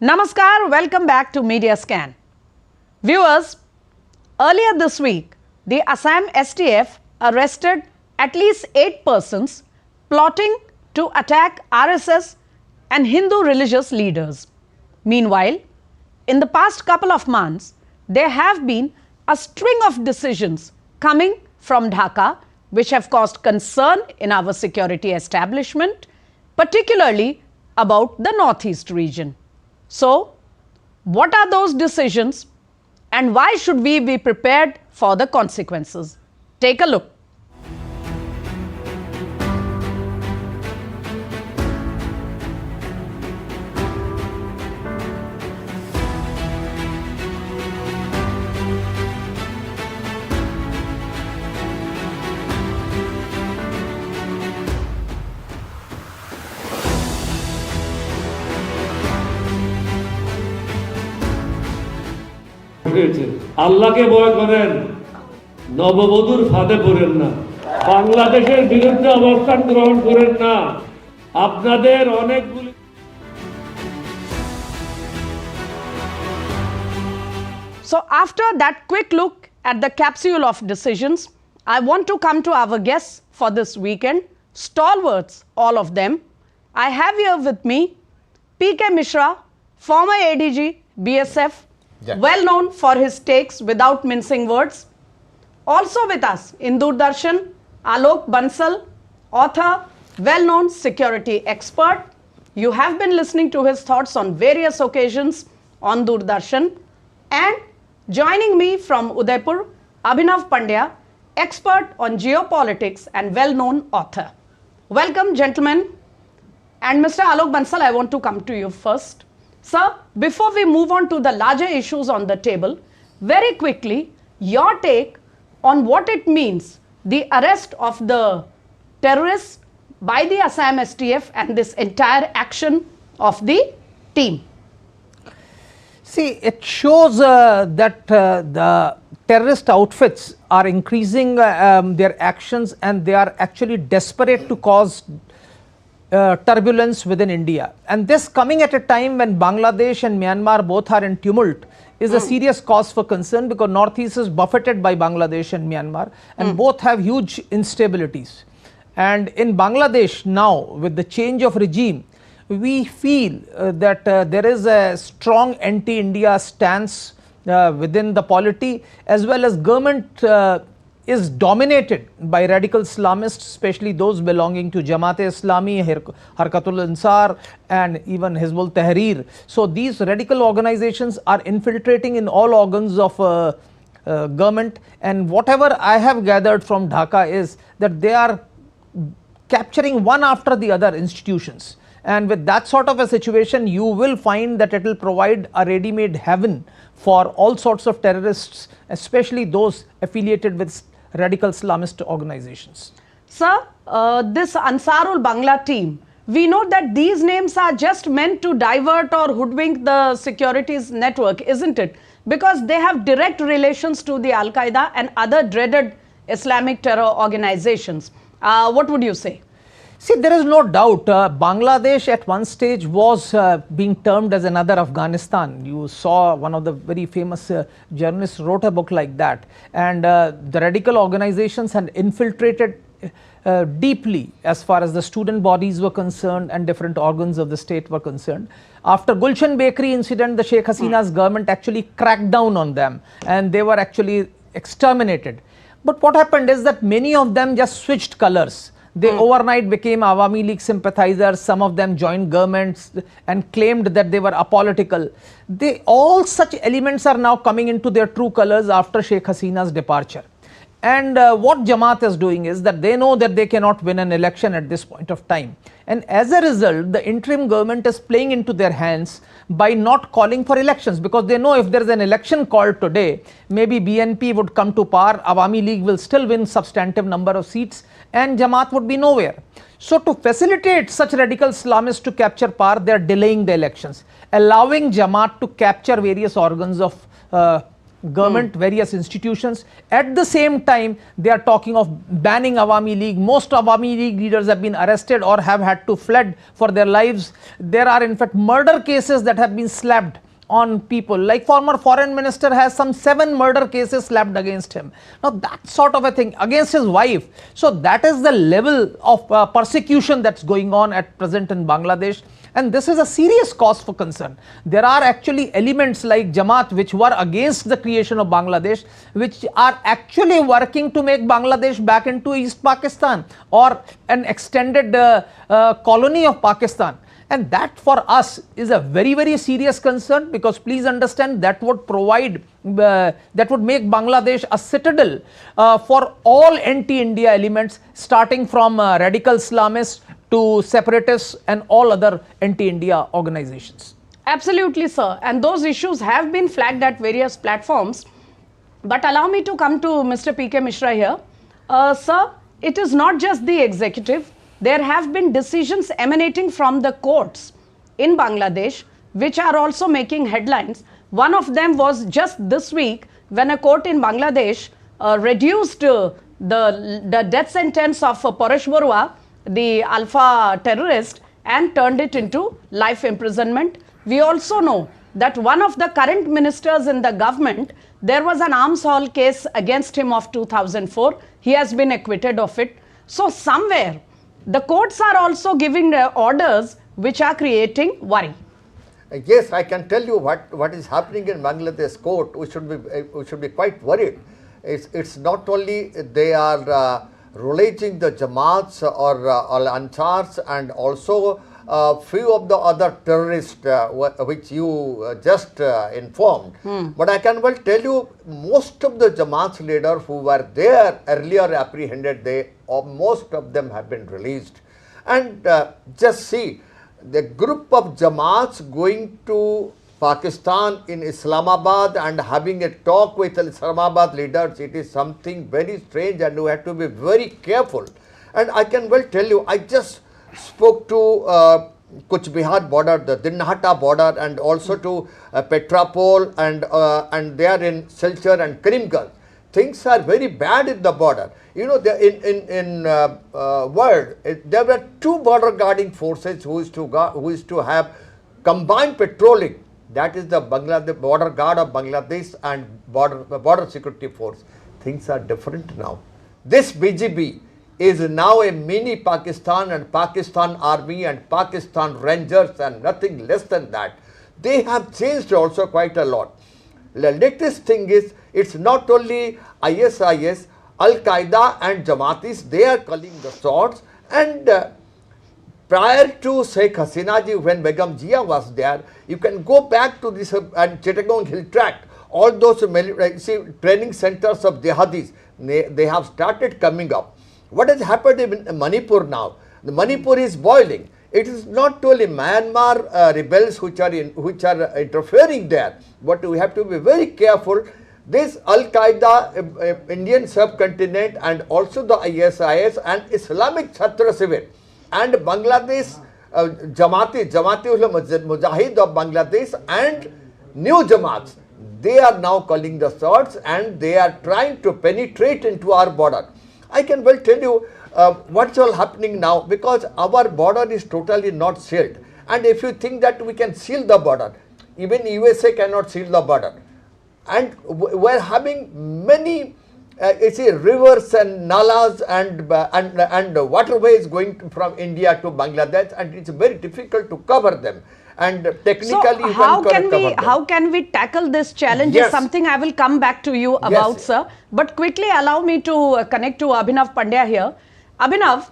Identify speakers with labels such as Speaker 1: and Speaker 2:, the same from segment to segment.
Speaker 1: Namaskar, welcome back to Media Scan. Viewers, earlier this week, the Assam STF arrested at least 8 persons plotting to attack RSS and Hindu religious leaders. Meanwhile, in the past couple of months, there have been a string of decisions coming from Dhaka which have caused concern in our security establishment, particularly about the Northeast region. So, what are those decisions and why should we be prepared for the consequences? Take a look.
Speaker 2: আল্লাহকে ভয় করেন, নববধূর ফাঁদে পড়েন না, বাংলাদেশের বিরুদ্ধে অবস্থান গ্রহণ করেন না। আপনাদের অনেকগুলি
Speaker 1: So after that quick look at the capsule of decisions, I want to come to our guests for this weekend, stalwarts, all of them. I have here with me P.K. Mishra, former ADG, BSF, well known for his takes without mincing words. Also with us in Doordarshan, Alok Bansal, author, well known security expert. You have been listening to his thoughts on various occasions on Doordarshan. And joining me from Udaipur, Abhinav Pandya, expert on geopolitics and well known author. Welcome, gentlemen. And Mr. Alok Bansal, I want to come to you first. Sir, before we move on to the larger issues on the table, very quickly, your take on what it means, the arrest of the terrorists by the Assam STF and this entire action of the team.
Speaker 3: See, it shows that the terrorist outfits are increasing their actions and they are actually desperate to cause turbulence within India, and this coming at a time when Bangladesh and Myanmar both are in tumult is a serious cause for concern, because Northeast is buffeted by Bangladesh and Myanmar and both have huge instabilities. And in Bangladesh now, with the change of regime, we feel that there is a strong anti-India stance within the polity, as well as government is dominated by radical Islamists, especially those belonging to Jamaat-e-Islami, Harkatul Ansar and even Hizbul Tahrir. So these radical organizations are infiltrating in all organs of government, and whatever I have gathered from Dhaka is that they are capturing one after the other institutions. And with that sort of a situation, you will find that it will provide a ready-made heaven for all sorts of terrorists, especially those affiliated with radical Islamist organizations.
Speaker 1: Sir, this Ansarul Bangla team, we know that these names are just meant to divert or hoodwink the securities network, isn't it? Because they have direct relations to the Al-Qaeda and other dreaded Islamic terror organizations. What would you say?
Speaker 3: See, there is no doubt Bangladesh at one stage was being termed as another Afghanistan. You saw one of the very famous journalists wrote a book like that, and the radical organizations had infiltrated deeply as far as the student bodies were concerned and different organs of the state were concerned. After Gulshan Bakery incident, the Sheikh Hasina's government actually cracked down on them and they were actually exterminated. But what happened is that many of them just switched colors. They overnight became Awami League sympathizers. Some of them joined governments and claimed that they were apolitical. All such elements are now coming into their true colors after Sheikh Hasina's departure. And what Jamaat is doing is that they know that they cannot win an election at this point of time. And as a result, the interim government is playing into their hands by not calling for elections, because they know if there is an election called today, maybe BNP would come to power, Awami League will still win substantive number of seats and Jamaat would be nowhere. So to facilitate such radical Islamists to capture power, they are delaying the elections, allowing Jamaat to capture various organs of government, various institutions. At the same time, they are talking of banning Awami League. Most Awami League leaders have been arrested or have had to fled for their lives. There are in fact murder cases that have been slapped on people, like former foreign minister has some 7 murder cases slapped against him. Now that sort of a thing against his wife. So that is the level of persecution that's going on at present in Bangladesh, and this is a serious cause for concern. There are actually elements like Jamaat which were against the creation of Bangladesh, which are actually working to make Bangladesh back into East Pakistan or an extended colony of Pakistan. And that for us is a very, very serious concern, because please understand that would provide, that would make Bangladesh a citadel for all anti-India elements, starting from radical Islamists to separatists and all other anti-India organizations.
Speaker 1: Absolutely, sir. And those issues have been flagged at various platforms. But allow me to come to Mr. P.K. Mishra here. Sir, it is not just the executive. There have been decisions emanating from the courts in Bangladesh which are also making headlines. One of them was just this week when a court in Bangladesh reduced the death sentence of Paresh Barua, the Alpha terrorist, and turned it into life imprisonment. We also know that one of the current ministers in the government, there was an arms haul case against him of 2004. He has been acquitted of it. So somewhere, the courts are also giving orders which are creating worry.
Speaker 4: Yes, I can tell you what is happening in Bangladesh court. We should be quite worried. It's not only they are releasing the Jamaats or Ansars, and also few of the other terrorists which you just informed. But I can well tell you, most of the Jamaat's leaders who were there earlier apprehended, most of them have been released. And just see, the group of Jamaats going to Pakistan in Islamabad and having a talk with Islamabad leaders, it is something very strange, and you have to be very careful. And I can well tell you, I just spoke to Kuch Bihar border, the Dinhata border, and also to Petrapol, and they are in Silchar and Karimganj. Things are very bad in the border. You know, in world, there were 2 border guarding forces who is to have combined patrolling. That is the Bangladesh border guard of Bangladesh and border security force. Things are different now. This BGB is now a mini Pakistan, and Pakistan army and Pakistan Rangers, and nothing less than that. They have changed also quite a lot. The latest thing is, it's not only ISIS, Al-Qaeda and Jamaatis, they are calling the shots. And prior to Sheikh Hasina ji, when Begum Jia was there, you can go back to this and Chittagong Hill Tract, all those training centers of jihadis, they have started coming up. What has happened in Manipur now? The Manipur is boiling. It is not only Myanmar rebels which are interfering there, but we have to be very careful. This Al-Qaeda, Indian subcontinent, and also the ISIS and Islamic Chhatra Shibir and Bangladesh Jamaat-e-Islami of Bangladesh and new Jamaats, they are now calling the shots, and they are trying to penetrate into our border. I can well tell you what's all happening now, because our border is totally not sealed. And if you think that we can seal the border, even USA cannot seal the border. And we're having many rivers and nalas and waterways going from India to Bangladesh, and it's very difficult to cover them. And technically,
Speaker 1: so how can we tackle this challenge?
Speaker 4: Yes.
Speaker 1: Is something I will come back to you about, yes, sir. But quickly allow me to connect to Abhinav Pandya here. Abhinav,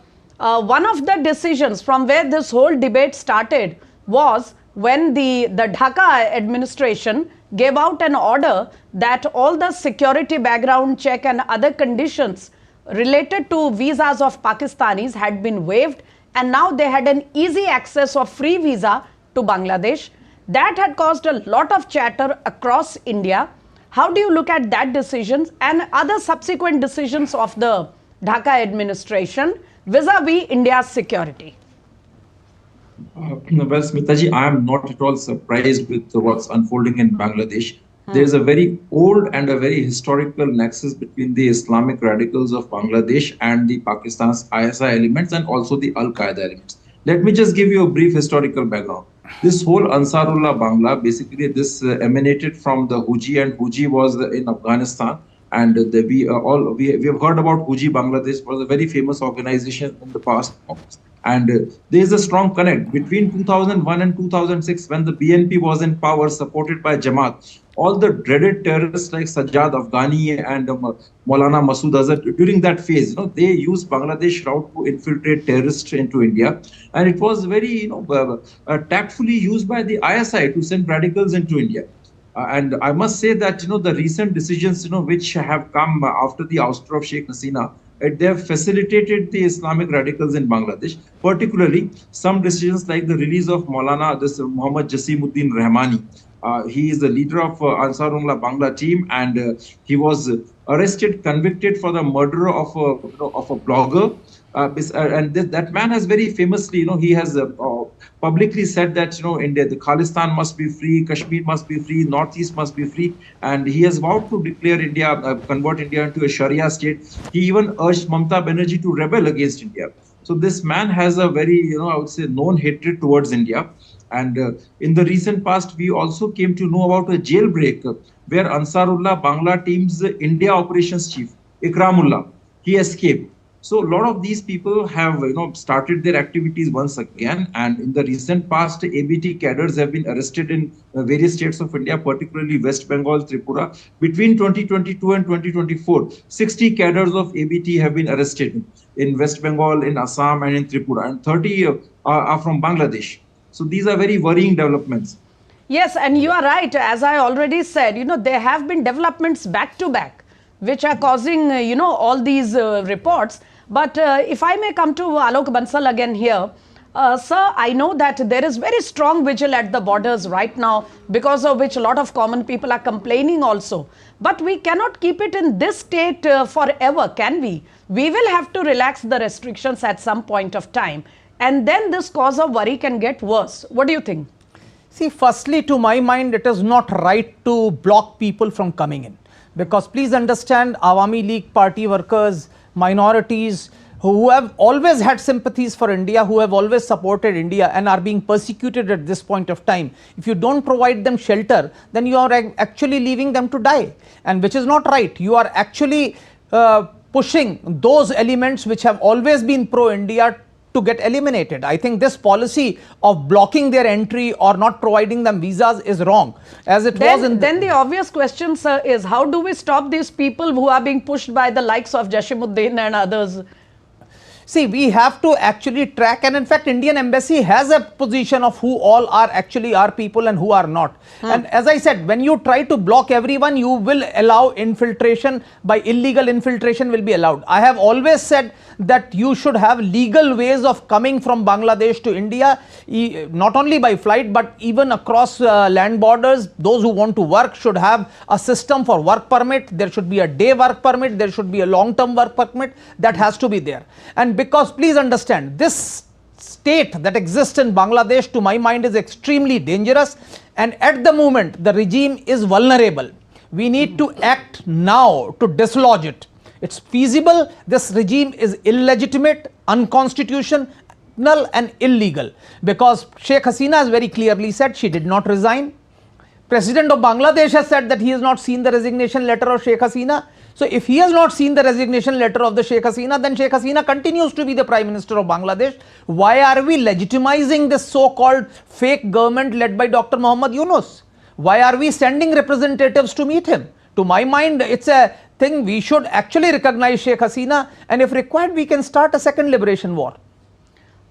Speaker 1: one of the decisions from where this whole debate started was when the Dhaka administration gave out an order that all the security background check and other conditions related to visas of Pakistanis had been waived, and now they had an easy access of free visa to Bangladesh. That had caused a lot of chatter across India. How do you look at that decision and other subsequent decisions of the Dhaka administration vis-a-vis India's security?
Speaker 5: Well, Smitaji, I am not at all surprised with what's unfolding in Bangladesh. There is a very old and a very historical nexus between the Islamic radicals of Bangladesh and the Pakistan's ISI elements and also the Al-Qaeda elements. Let me just give you a brief historical background. This whole Ansarullah Bangla, basically this emanated from the Huji, and Huji was in Afghanistan. And we have heard about Huji Bangladesh, was a very famous organization in the past. And there is a strong connect between 2001 and 2006, when the BNP was in power, supported by Jamaat. All the dreaded terrorists like Sajjad Afghani and Maulana Masood Azhar, during that phase, they used Bangladesh route to infiltrate terrorists into India. And it was very, tactfully used by the ISI to send radicals into India. And I must say that, the recent decisions, which have come after the ouster of Sheikh Hasina, they have facilitated the Islamic radicals in Bangladesh, particularly some decisions like the release of Maulana Muhammad Jasimuddin Rahmani. He is the leader of Ansarullah Bangla team, and he was arrested, convicted for the murder of a blogger. And that man has very famously, he has publicly said that, India, the Khalistan must be free, Kashmir must be free, Northeast must be free. And he has vowed to declare India, convert India into a Sharia state. He even urged Mamata Banerjee to rebel against India. So this man has a very, I would say, known hatred towards India. And in the recent past, we also came to know about a jailbreak where Ansarullah Bangla team's India operations chief, Ikramullah, he escaped. So a lot of these people have, started their activities once again. And in the recent past, ABT cadres have been arrested in various states of India, particularly West Bengal, Tripura. Between 2022 and 2024, 60 cadres of ABT have been arrested in West Bengal, in Assam, and in Tripura, and 30 are from Bangladesh. So these are very worrying developments.
Speaker 1: Yes, and you are right. As I already said, there have been developments back to back, which are causing, all these reports. But if I may come to Alok Bansal again here, sir, I know that there is very strong vigil at the borders right now, because of which a lot of common people are complaining also. But we cannot keep it in this state forever, can we? We will have to relax the restrictions at some point of time. And then this cause of worry can get worse. What do you think?
Speaker 3: See, firstly, to my mind, it is not right to block people from coming in. Because please understand, Awami League party workers, minorities who have always had sympathies for India, who have always supported India and are being persecuted at this point of time. If you don't provide them shelter, then you are actually leaving them to die, and which is not right. You are actually pushing those elements which have always been pro-India to get eliminated. I think this policy of blocking their entry or not providing them visas is wrong. As it was in
Speaker 1: then the obvious question, sir, is how do we stop these people who are being pushed by the likes of Jashimuddin and others?
Speaker 3: See, we have to actually track, and in fact, Indian embassy has a position of who all are actually our people and who are not. And as I said, when you try to block everyone, you will allow infiltration. By illegal infiltration will be allowed. I have always said that you should have legal ways of coming from Bangladesh to India, not only by flight, but even across land borders. Those who want to work should have a system for work permit. There should be a day work permit. There should be a long-term work permit. That has to be there. And because please understand, this state that exists in Bangladesh, to my mind, is extremely dangerous, and at the moment the regime is vulnerable. We need to act now to dislodge it. It's feasible. This regime is illegitimate, unconstitutional and illegal, because Sheikh Hasina has very clearly said she did not resign. President of Bangladesh has said that he has not seen the resignation letter of Sheikh Hasina. So if he has not seen the resignation letter of the Sheikh Hasina, then Sheikh Hasina continues to be the Prime Minister of Bangladesh. Why are we legitimizing this so-called fake government led by Dr. Muhammad Yunus? Why are we sending representatives to meet him? To my mind, it's a thing we should actually recognize Sheikh Hasina, and if required, we can start a second liberation war.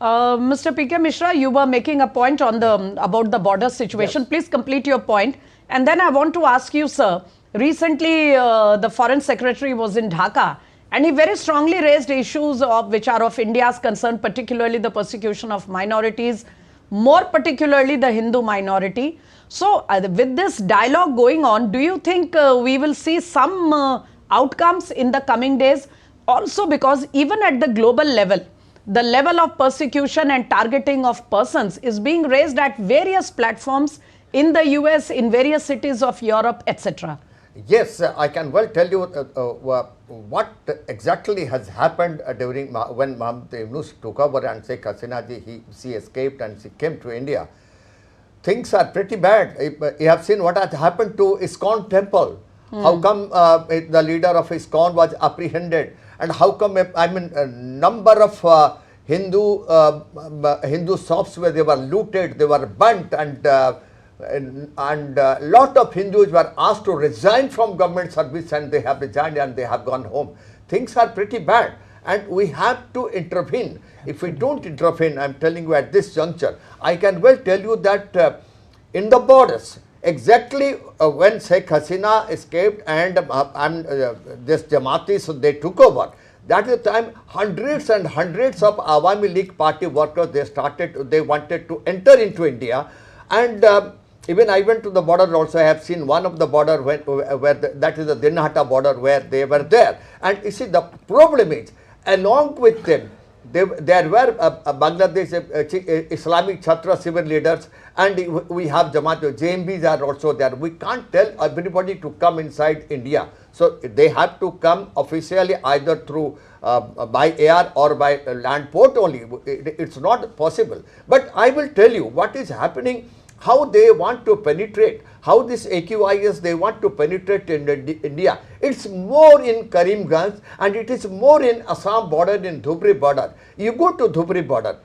Speaker 1: Mr. P.K. Mishra, you were making a point on about the border situation. Yes. Please complete your point. And then I want to ask you, sir, recently the Foreign Secretary was in Dhaka, and he very strongly raised issues which are of India's concern, particularly the persecution of minorities, more particularly the Hindu minority. So with this dialogue going on, do you think we will see some outcomes in the coming days? Also because even at the global level, the level of persecution and targeting of persons is being raised at various platforms, in the US, in various cities of Europe, etc.?
Speaker 4: Yes, I can well tell you what exactly has happened during when Mohammed Yunus took over and Sheikh Hasina ji, she escaped and she came to India. Things are pretty bad. You have seen what has happened to ISKCON temple. How come the leader of ISKCON was apprehended, and how come a number of Hindu shops where they were looted, they were burnt, and lot of Hindus were asked to resign from government service, and they have resigned and they have gone home. Things are pretty bad, and we have to intervene. If we don't intervene, I am telling you at this juncture, I can well tell you that in the borders, exactly when Sheikh Hasina escaped and this Jamaat-e-Islami, they took over, that is the time hundreds and hundreds of Awami League party workers, they wanted to enter into India, and even I went to the border also. I have seen one of the border where that is the Dinhata border where they were there. And you see, the problem is, along with them, there were Bangladesh Islamic Chhatra civil leaders, and we have Jamaat, JMBs are also there. We can't tell everybody to come inside India. So they have to come officially either through by air or by land port only. It's not possible. But I will tell you what is happening, how they want to penetrate, how this AQIS they want to penetrate in India. It's more in Karimganj and it is more in Assam border, in Dhubri border. You go to Dhubri border,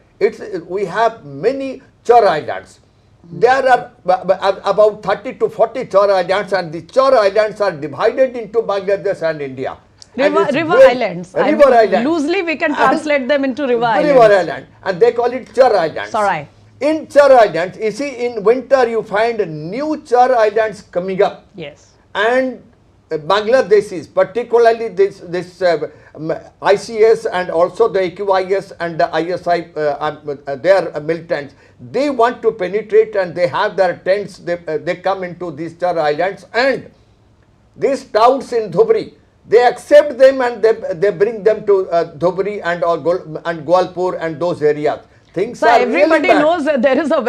Speaker 4: we have many Char Islands. There are about 30 to 40 Char Islands, and the Char Islands are divided into Bangladesh and India.
Speaker 1: River islands.
Speaker 4: River islands.
Speaker 1: Loosely we can translate them into river islands.
Speaker 4: River island, and they call it Char Islands.
Speaker 1: Sorry.
Speaker 4: In Char Islands, you see, in winter you find new Char Islands coming up.
Speaker 1: Yes.
Speaker 4: And Bangladeshis, particularly this ICS and also the AQIS and the ISI, their militants, they want to penetrate and they have their tents, they come into these Char Islands, and these towns in Dhubri, they accept them and they bring them to Dhubri and Gwalpur and those areas. Things
Speaker 1: so
Speaker 4: are
Speaker 1: everybody
Speaker 4: really
Speaker 1: knows that there is a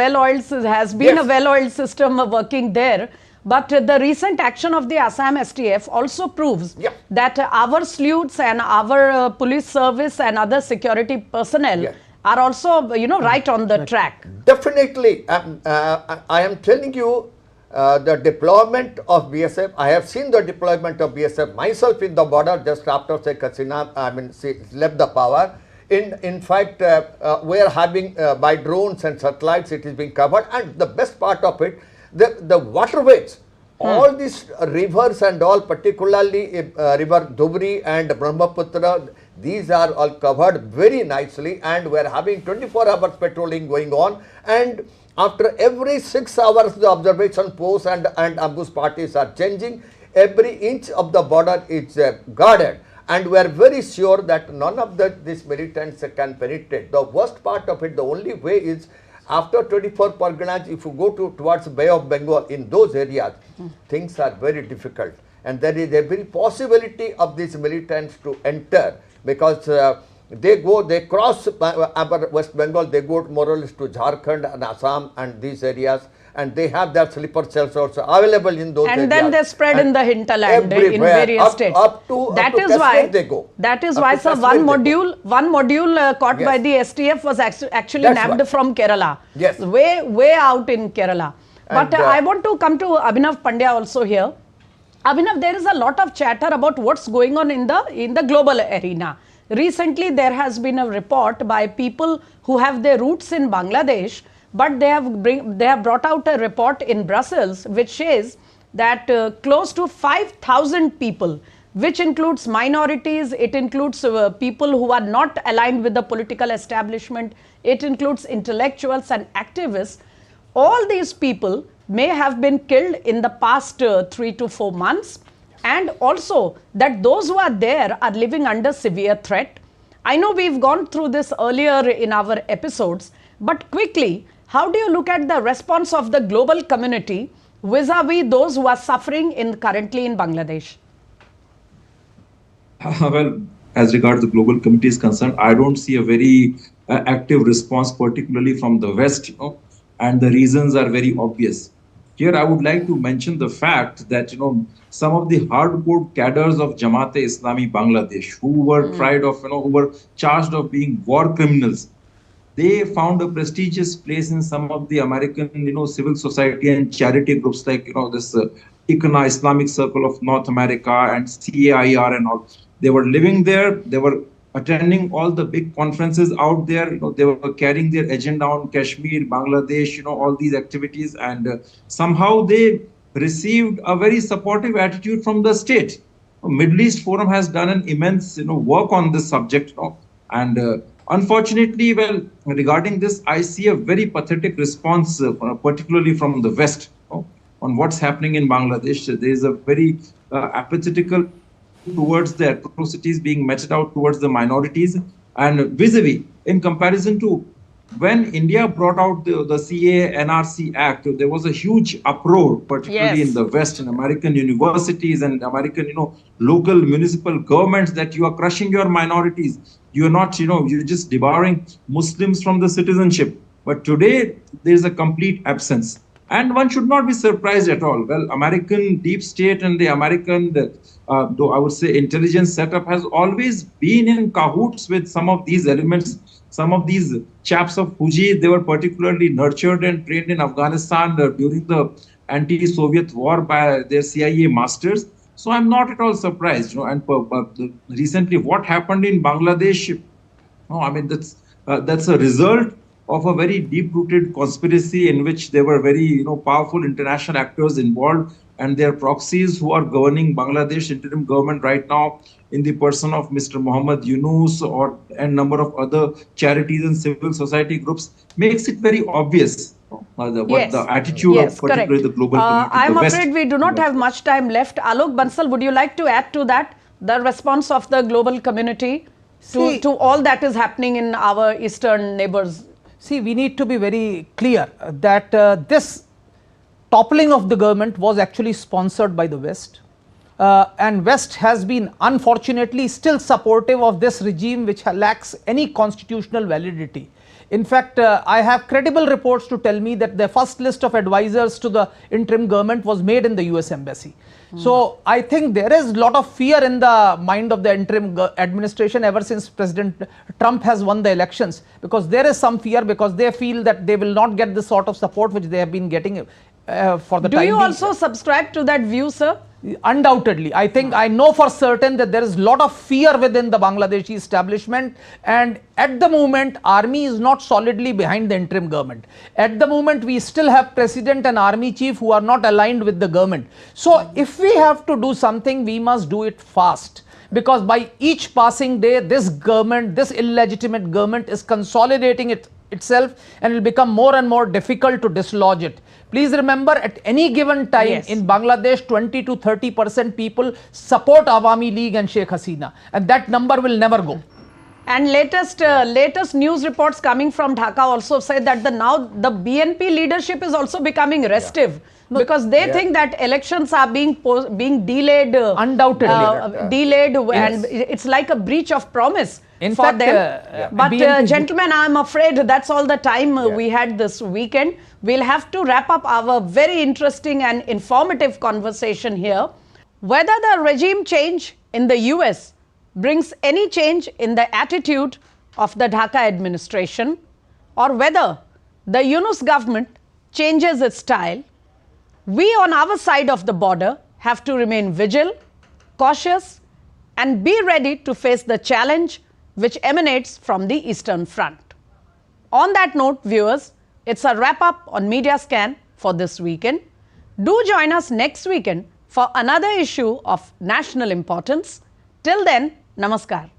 Speaker 1: has been a well-oiled system working there. But the recent action of the Assam STF also proves that our sleuths and our police service and other security personnel are also, right on the track.
Speaker 4: Definitely. I am telling you, the deployment of BSF, I have seen the deployment of BSF myself in the border just after Sheikh Hasina, she left the power. In fact, we are having by drones and satellites, it is being covered, and the best part of it, the waterways, all these rivers and all, particularly river Dhubri and Brahmaputra, these are all covered very nicely, and we are having 24 hours patrolling going on, and after every 6 hours the observation posts and ambush parties are changing. Every inch of the border is guarded, and we are very sure that none of these militants can penetrate. The worst part of it, the only way is after 24 Parganas, if you go towards Bay of Bengal, in those areas, things are very difficult. And there is every possibility of these militants to enter, because they cross West Bengal, they go more or less to Jharkhand and Assam and these areas, and they have their sleeper cells also available in those areas.
Speaker 1: And then they spread in the hinterland in various states. That is why, sir, one module caught by the STF was actually nabbed from Kerala.
Speaker 4: Yes.
Speaker 1: Way out in Kerala. But I want to come to Abhinav Pandya also here. Abhinav, there is a lot of chatter about what's going on in the global arena. Recently, there has been a report by people who have their roots in Bangladesh, but they have brought out a report in Brussels which says that close to 5,000 people, which includes minorities, it includes people who are not aligned with the political establishment, it includes intellectuals and activists. All these people may have been killed in the past 3 to 4 months, and also that those who are there are living under severe threat. I know we've gone through this earlier in our episodes, but quickly, how do you look at the response of the global community vis-a-vis those who are suffering currently in Bangladesh?
Speaker 5: Well, as regards the global community is concerned, I don't see a very active response, particularly from the West, and the reasons are very obvious. Here, I would like to mention the fact that some of the hardcore cadres of Jamaat-e-Islami Bangladesh, who were who were charged of being war criminals, they found a prestigious place in some of the American, civil society and charity groups like, this ICNA, Islamic Circle of North America, and CAIR and all. They were living there. They were attending all the big conferences out there. They were carrying their agenda on Kashmir, Bangladesh, all these activities. And somehow they received a very supportive attitude from the state. Middle East Forum has done an immense, work on this subject. And unfortunately, well, regarding this, I see a very pathetic response, particularly from the West, on what's happening in Bangladesh. There is a very apathetical towards the atrocities being meted out towards the minorities, and vis-a-vis, in comparison to when India brought out the CA-NRC Act, there was a huge uproar, particularly in the West, in American universities and American, local municipal governments, that you are crushing your minorities. You are not, you're just devouring Muslims from the citizenship. But today, there is a complete absence. And one should not be surprised at all. Well, American deep state and the American, though I would say, intelligence setup has always been in cahoots with some of these elements. Some of these chaps of Fuji, they were particularly nurtured and trained in Afghanistan during the anti-Soviet war by their CIA masters. So I'm not at all surprised. And recently, what happened in Bangladesh? I mean, that's a result of a very deep-rooted conspiracy in which there were very, powerful international actors involved, and their proxies who are governing Bangladesh interim government right now, in the person of Mr. Muhammad Yunus or a number of other charities and civil society groups, makes it very obvious what the attitude of particularly the global community.
Speaker 1: I'm afraid we do not have much time left. Alok Bansal, would you like to add to that, the response of the global community to all that is happening in our eastern neighbors?
Speaker 3: See, we need to be very clear that this toppling of the government was actually sponsored by the West. And West has been unfortunately still supportive of this regime which lacks any constitutional validity. In fact, I have credible reports to tell me that the first list of advisors to the interim government was made in the US Embassy. So I think there is a lot of fear in the mind of the interim administration ever since President Trump has won the elections, because there is some fear, because they feel that they will not get the sort of support which they have been getting for the time being.
Speaker 1: Do you also subscribe to that view, sir?
Speaker 3: Undoubtedly. I think I know for certain that there is a lot of fear within the Bangladeshi establishment, and at the moment army is not solidly behind the interim government. At the moment we still have president and army chief who are not aligned with the government. So if we have to do something, we must do it fast, because by each passing day this government, this illegitimate government, is consolidating itself, and it will become more and more difficult to dislodge it. Please remember, at any given time in Bangladesh, 20 to 30% people support Awami League and Sheikh Hasina, and that number will never go.
Speaker 1: And latest news reports coming from Dhaka also say that now the BNP leadership is also becoming restive, because they think that elections are being delayed,
Speaker 3: undoubtedly
Speaker 1: delayed, and it's like a breach of promise for them. But gentlemen, I'm afraid that's all the time we had this weekend. We'll have to wrap up our very interesting and informative conversation here. Whether the regime change in the US brings any change in the attitude of the Dhaka administration, or whether the Yunus government changes its style, we on our side of the border have to remain vigilant, cautious, and be ready to face the challenge which emanates from the Eastern Front. On that note, viewers, it's a wrap up on Media Scan for this weekend. Do join us next weekend for another issue of national importance. Till then, namaskar.